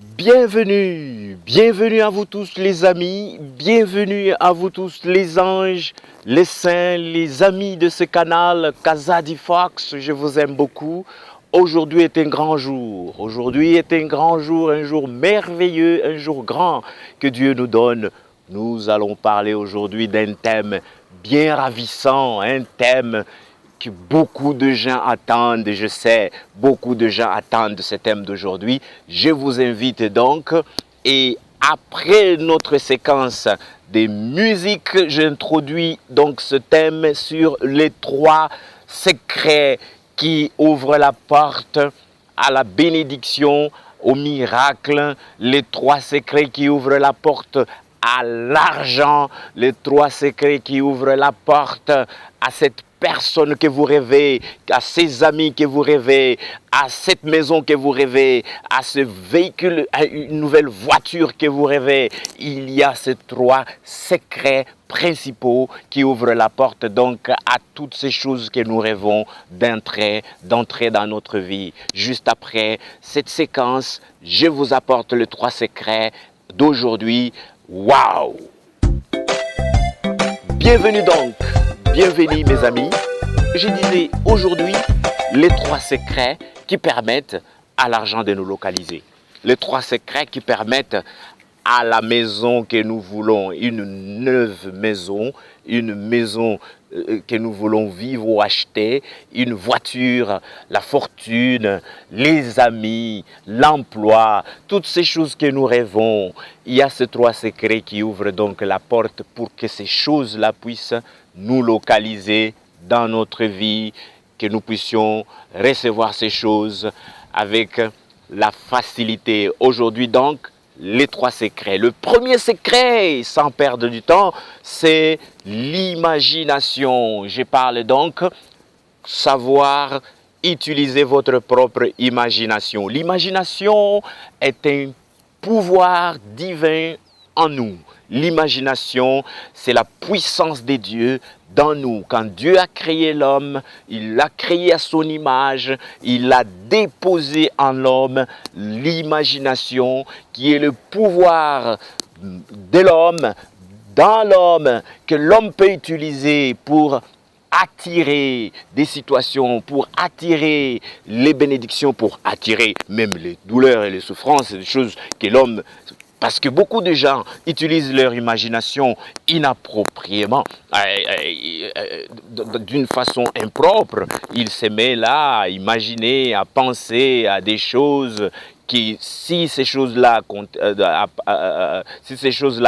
Bienvenue à vous tous les amis, bienvenue à vous tous les anges, les saints, les amis de ce canal Kazadi Fox, je vous aime beaucoup. Aujourd'hui est un grand jour, un jour merveilleux, un jour grand que Dieu nous donne. Nous allons parler aujourd'hui d'un thème bien ravissant, un thème que beaucoup de gens attendent, je sais, beaucoup de gens attendent ce thème d'aujourd'hui. Je vous invite donc, et après notre séquence des musiques, j'introduis donc ce thème sur les trois secrets qui ouvrent la porte à la bénédiction, au miracle, les trois secrets qui ouvrent la porte à l'argent, les trois secrets qui ouvrent la porte à cette personne que vous rêvez, à ces amis que vous rêvez, à cette maison que vous rêvez, à ce véhicule, à une nouvelle voiture que vous rêvez. Il y a ces trois secrets principaux qui ouvrent la porte donc à toutes ces choses que nous rêvons d'entrer dans notre vie. Juste après cette séquence, je vous apporte les trois secrets d'aujourd'hui. Waouh! Bienvenue mes amis. Je disais aujourd'hui les trois secrets qui permettent à l'argent de nous localiser. Les trois secrets qui permettent à la maison que nous voulons, une neuve maison, une maison que nous voulons vivre ou acheter, une voiture, la fortune, les amis, l'emploi, toutes ces choses que nous rêvons. Il y a ces trois secrets qui ouvrent donc la porte pour que ces choses-là puissent nous localiser dans notre vie, que nous puissions recevoir ces choses avec la facilité. Aujourd'hui donc, les trois secrets. Le premier secret, sans perdre du temps, c'est l'imagination. Je parle donc savoir utiliser votre propre imagination. L'imagination est un pouvoir divin en nous. L'imagination, c'est la puissance de Dieu dans nous. Quand Dieu a créé l'homme, il l'a créé à son image, il a déposé en l'homme l'imagination qui est le pouvoir de l'homme, dans l'homme, que l'homme peut utiliser pour attirer des situations, pour attirer les bénédictions, pour attirer même les douleurs et les souffrances, des choses que l'homme... Parce que beaucoup de gens utilisent leur imagination inappropriément, d'une façon impropre. Ils se mettent là à imaginer, à penser à des choses qui, si ces choses-là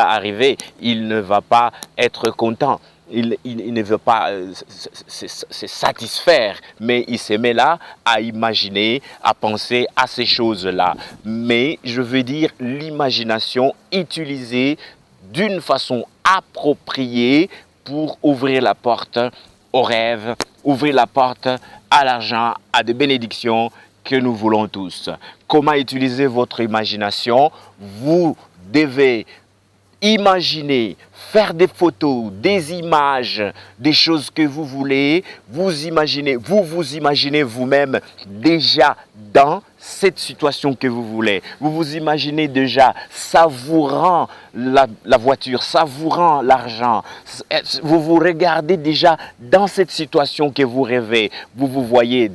arrivaient, il ne va pas être content. Il ne veut pas se satisfaire, mais il se met là à imaginer, à penser à ces choses-là. Mais je veux dire l'imagination utilisée d'une façon appropriée pour ouvrir la porte aux rêves, ouvrir la porte à l'argent, à des bénédictions que nous voulons tous. Comment utiliser votre imagination? Vous devez imaginer, faire des photos, des images, des choses que vous voulez, vous imaginez vous-même déjà dans cette situation que vous voulez. Vous vous imaginez déjà savourant la voiture, savourant l'argent. Vous vous regardez déjà dans cette situation que vous rêvez. Vous vous voyez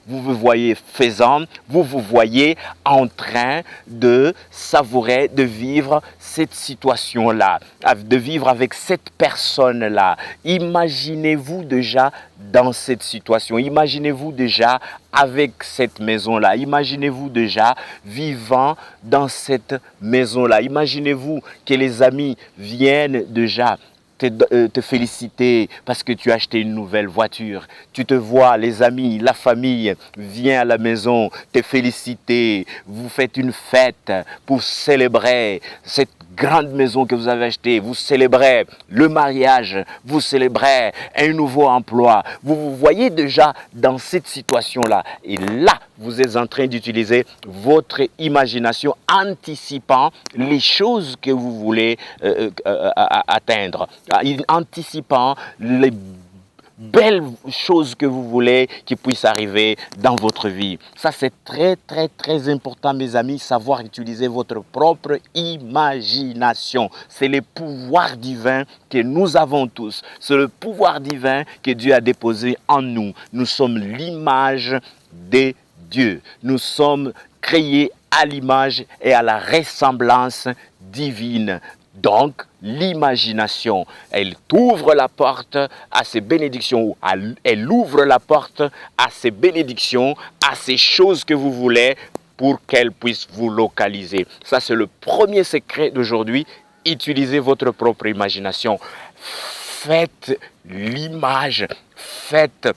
vous vous voyez faisant, vous vous voyez en train de savourer, de vivre cette situation-là, de vivre avec cette personne-là. Imaginez-vous déjà dans cette situation. Imaginez-vous déjà avec cette maison-là. Imaginez-vous déjà vivant dans cette maison-là. Imaginez-vous que les amis viennent déjà te féliciter parce que tu as acheté une nouvelle voiture. Tu te vois, les amis, la famille vient à la maison te féliciter. Vous faites une fête pour célébrer cette grande maison que vous avez achetée. Vous célébrez le mariage, vous célébrez un nouveau emploi. Vous vous voyez déjà dans cette situation-là. Et là, vous êtes en train d'utiliser votre imagination, anticipant les choses que vous voulez atteindre, anticipant belle chose que vous voulez qui puisse arriver dans votre vie. Ça, c'est très, très, très important, mes amis, savoir utiliser votre propre imagination. C'est le pouvoir divin que nous avons tous. C'est le pouvoir divin que Dieu a déposé en nous. Nous sommes l'image de Dieu. Nous sommes créés à l'image et à la ressemblance divine. Donc, l'imagination, elle t'ouvre la porte à ces bénédictions, elle ouvre la porte à ces bénédictions, à ces choses que vous voulez pour qu'elles puissent vous localiser. Ça, c'est le premier secret d'aujourd'hui. Utilisez votre propre imagination. Faites l'image, faites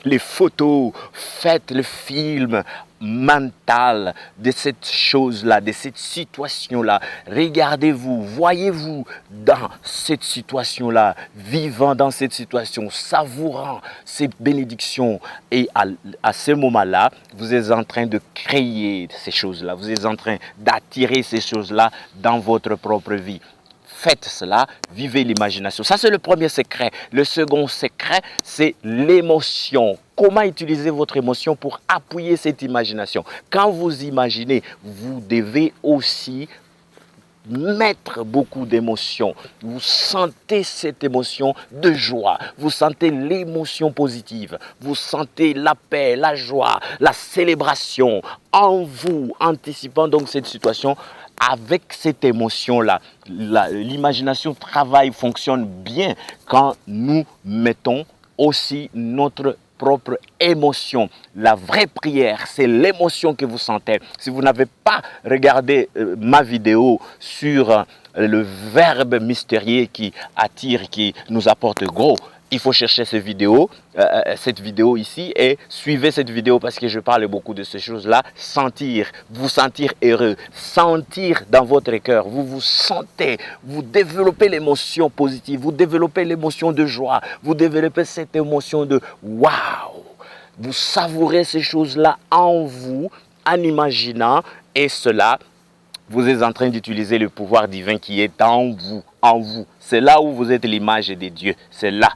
les photos, faites le film mental de cette chose-là, de cette situation-là. Regardez-vous, voyez-vous dans cette situation-là, vivant dans cette situation, savourant ces bénédictions. Et à ce moment-là, vous êtes en train de créer ces choses-là, vous êtes en train d'attirer ces choses-là dans votre propre vie. Faites cela, vivez l'imagination. Ça, c'est le premier secret. Le second secret, c'est l'émotion. Comment utiliser votre émotion pour appuyer cette imagination? Quand vous imaginez, vous devez aussi mettre beaucoup d'émotions. Vous sentez cette émotion de joie. Vous sentez l'émotion positive. Vous sentez la paix, la joie, la célébration en vous, anticipant donc cette situation. Avec cette émotion-là, l'imagination fonctionne bien quand nous mettons aussi notre propre émotion. La vraie prière, c'est l'émotion que vous sentez. Si vous n'avez pas regardé ma vidéo sur le verbe mystérieux qui attire, qui nous apporte gros, il faut chercher cette vidéo ici et suivez cette vidéo parce que je parle beaucoup de ces choses-là. Sentir, vous sentir heureux, sentir dans votre cœur, vous vous sentez, vous développez l'émotion positive, vous développez l'émotion de joie, vous développez cette émotion de waouh. Vous savourez ces choses-là en vous, en imaginant, et cela, vous êtes en train d'utiliser le pouvoir divin qui est en vous, en vous. C'est là où vous êtes l'image de Dieu, c'est là.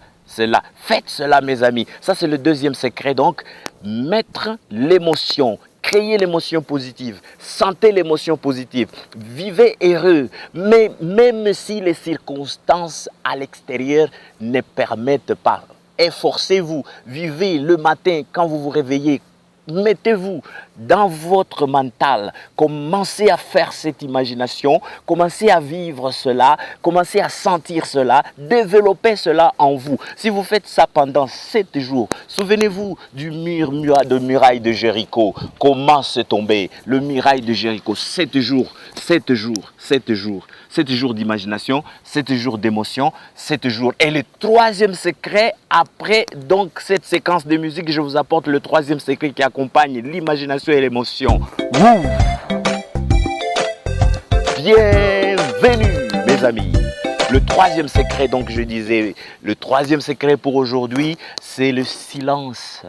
Faites cela, mes amis. Ça, c'est le deuxième secret. Donc, mettre l'émotion, créer l'émotion positive, sentez l'émotion positive, vivez heureux. Mais même si les circonstances à l'extérieur ne permettent pas, efforcez-vous, vivez le matin quand vous vous réveillez. Mettez-vous dans votre mental, commencez à faire cette imagination, commencez à vivre cela, commencez à sentir cela, développez cela en vous. Si vous faites ça pendant 7 jours, souvenez-vous du muraille de Jéricho, comment c'est tombé, le muraille de Jéricho, 7 jours, 7 jours, 7 jours. 7 jours d'imagination, 7 jours d'émotion, 7 jours. Et le troisième secret, après donc cette séquence de musique, je vous apporte le troisième secret qui accompagne l'imagination et l'émotion. Bienvenue, mes amis. Le troisième secret, donc je disais, le troisième secret pour aujourd'hui, c'est le silence.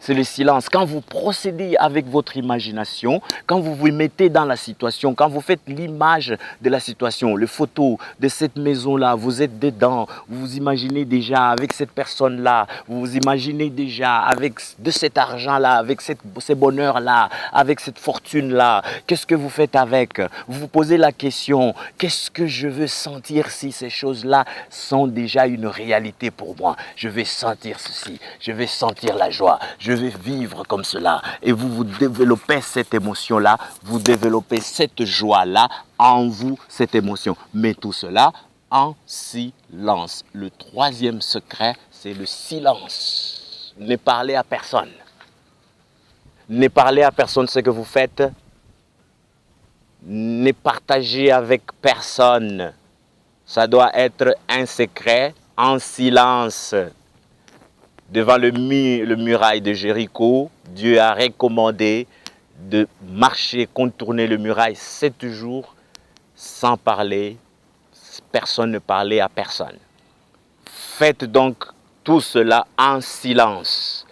C'est le silence. Quand vous procédez avec votre imagination, quand vous vous mettez dans la situation, quand vous faites l'image de la situation, les photos de cette maison-là, vous êtes dedans, vous vous imaginez déjà avec cette personne-là, vous vous imaginez déjà avec de cet argent-là, avec ce bonheur-là, avec cette fortune-là. Qu'est-ce que vous faites avec? Vous vous posez la question, qu'est-ce que je veux sentir si ces choses-là sont déjà une réalité pour moi? Je vais sentir ceci, je vais sentir la joie, je vais vivre comme cela. Et vous développez cette émotion-là, vous développez cette joie-là en vous, cette émotion. Mais tout cela en silence. Le troisième secret, c'est le silence. Ne parlez à personne. Ne parlez à personne ce que vous faites. Ne partagez avec personne. Ça doit être un secret en silence. Devant le muraille de Jéricho, Dieu a recommandé de marcher, contourner le muraille 7 jours sans parler. Personne ne parlait à personne. Faites donc tout cela en silence.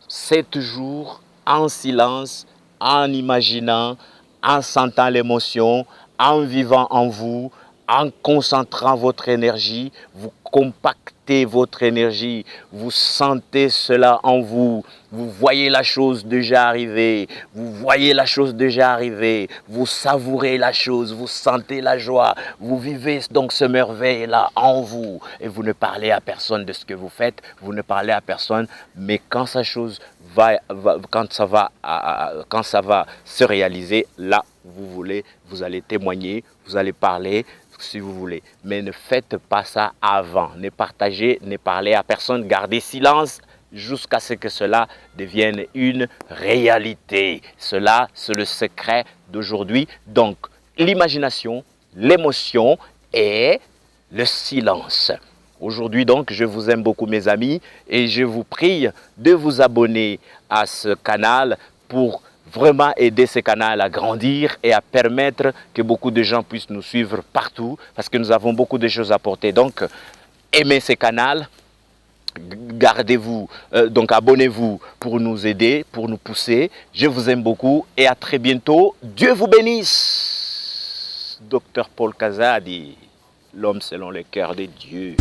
7 jours en silence, en imaginant, en sentant l'émotion, en vivant en vous, En concentrant votre énergie, vous compactez votre énergie, vous sentez cela en vous, vous voyez la chose déjà arriver, vous voyez la chose déjà arriver, vous savourez la chose, vous sentez la joie, vous vivez donc ce merveille-là en vous et vous ne parlez à personne de ce que vous faites, vous ne parlez à personne, mais quand sa chose quand ça va se réaliser, là, vous allez témoigner, vous allez parler, si vous voulez. Mais ne faites pas ça avant. Ne partagez, ne parlez à personne. Gardez silence jusqu'à ce que cela devienne une réalité. Cela, c'est le secret d'aujourd'hui. Donc, l'imagination, l'émotion et le silence. Aujourd'hui donc, je vous aime beaucoup mes amis et je vous prie de vous abonner à ce canal pour vraiment aider ce canal à grandir et à permettre que beaucoup de gens puissent nous suivre partout parce que nous avons beaucoup de choses à porter. Donc, aimez ce canal, gardez-vous, donc abonnez-vous pour nous aider, pour nous pousser. Je vous aime beaucoup et à très bientôt. Dieu vous bénisse. Docteur Paul Kazadi, l'homme selon le cœur de Dieu.